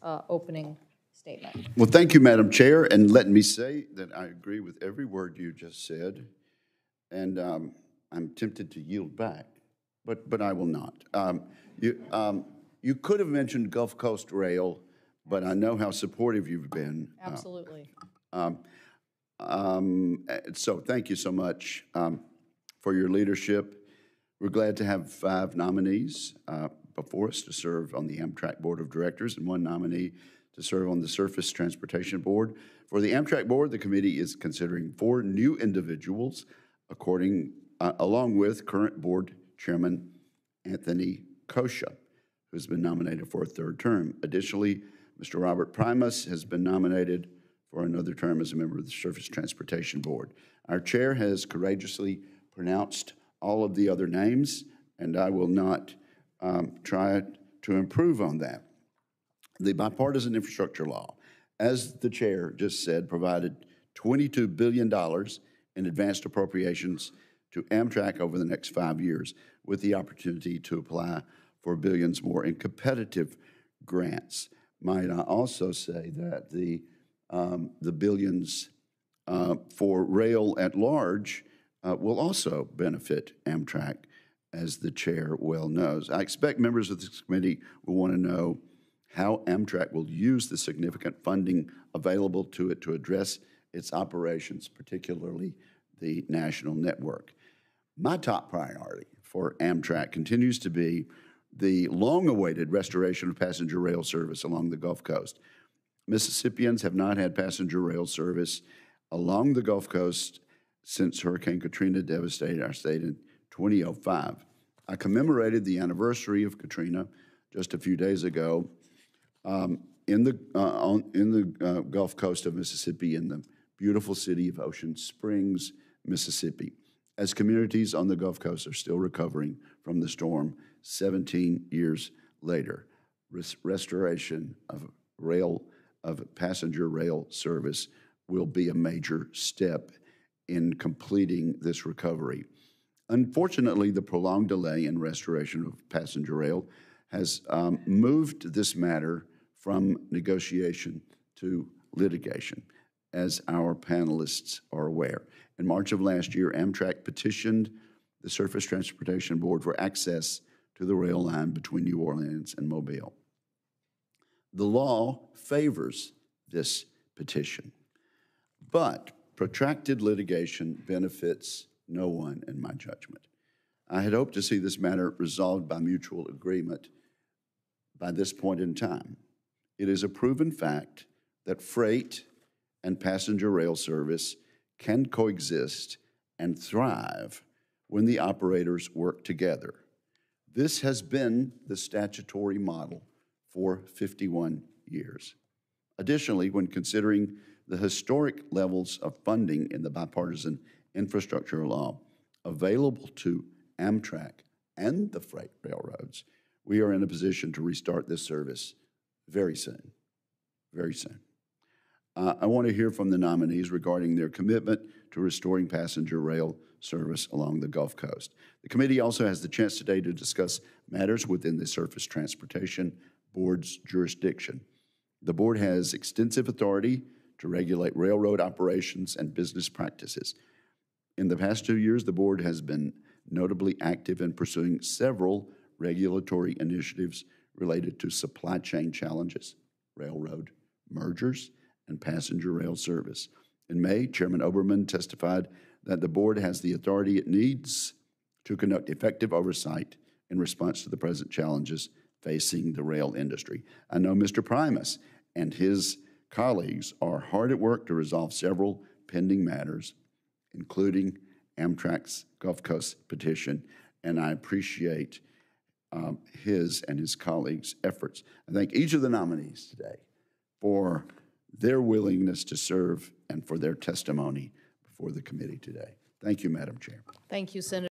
opening statement. Well, thank you, Madam Chair, and let me say that I agree with every word you just said, and I'm tempted to yield back, but I will not. You could have mentioned Gulf Coast Rail, but I know how supportive you've been. Absolutely. So thank you so much for your leadership. We're glad to have 5 nominees before us to serve on the Amtrak Board of Directors and 1 nominee to serve on the Surface Transportation Board. For the Amtrak Board, the committee is considering 4 new individuals, along with current board chairman Anthony Kosha, who's been nominated for a 3rd term. Additionally, Mr. Robert Primus has been nominated for another term as a member of the Surface Transportation Board. Our chair has courageously pronounced all of the other names, and I will not try to improve on that. The bipartisan infrastructure law, as the chair just said, provided $22 billion in advanced appropriations to Amtrak over the next 5 years, with the opportunity to apply for billions more in competitive grants. Might I also say that the billions for rail at large will also benefit Amtrak, as the chair well knows. I expect members of this committee will want to know how Amtrak will use the significant funding available to it to address its operations, particularly the national network. My top priority for Amtrak continues to be the long-awaited restoration of passenger rail service along the Gulf Coast. Mississippians have not had passenger rail service along the Gulf Coast since Hurricane Katrina devastated our state in 2005. I commemorated the anniversary of Katrina just a few days ago in the Gulf Coast of Mississippi, in the beautiful city of Ocean Springs, Mississippi, as communities on the Gulf Coast are still recovering from the storm 17 years later. Restoration of passenger rail service will be a major step in completing this recovery. Unfortunately, the prolonged delay in restoration of passenger rail has moved this matter from negotiation to litigation, as our panelists are aware. In March of last year, Amtrak petitioned the Surface Transportation Board for access to the rail line between New Orleans and Mobile. The law favors this petition, but protracted litigation benefits no one, in my judgment. I had hoped to see this matter resolved by mutual agreement by this point in time. It is a proven fact that freight and passenger rail service can coexist and thrive when the operators work together. This has been the statutory model for 51 years. Additionally, when considering the historic levels of funding in the bipartisan infrastructure law available to Amtrak and the freight railroads, we are in a position to restart this service very soon, very soon. I want to hear from the nominees regarding their commitment to restoring passenger rail service along the Gulf Coast. The committee also has the chance today to discuss matters within the Surface Transportation Board's jurisdiction. The board has extensive authority to regulate railroad operations and business practices. In the past 2 years, the board has been notably active in pursuing several regulatory initiatives related to supply chain challenges, railroad mergers, and passenger rail service. In May, Chairman Oberman testified that the board has the authority it needs to conduct effective oversight in response to the present challenges facing the rail industry. I know Mr. Primus and his colleagues are hard at work to resolve several pending matters, including Amtrak's Gulf Coast petition, and I appreciate his and his colleagues' efforts. I thank each of the nominees today for their willingness to serve and for their testimony before the committee today. Thank you, Madam Chair. Thank you, Senator.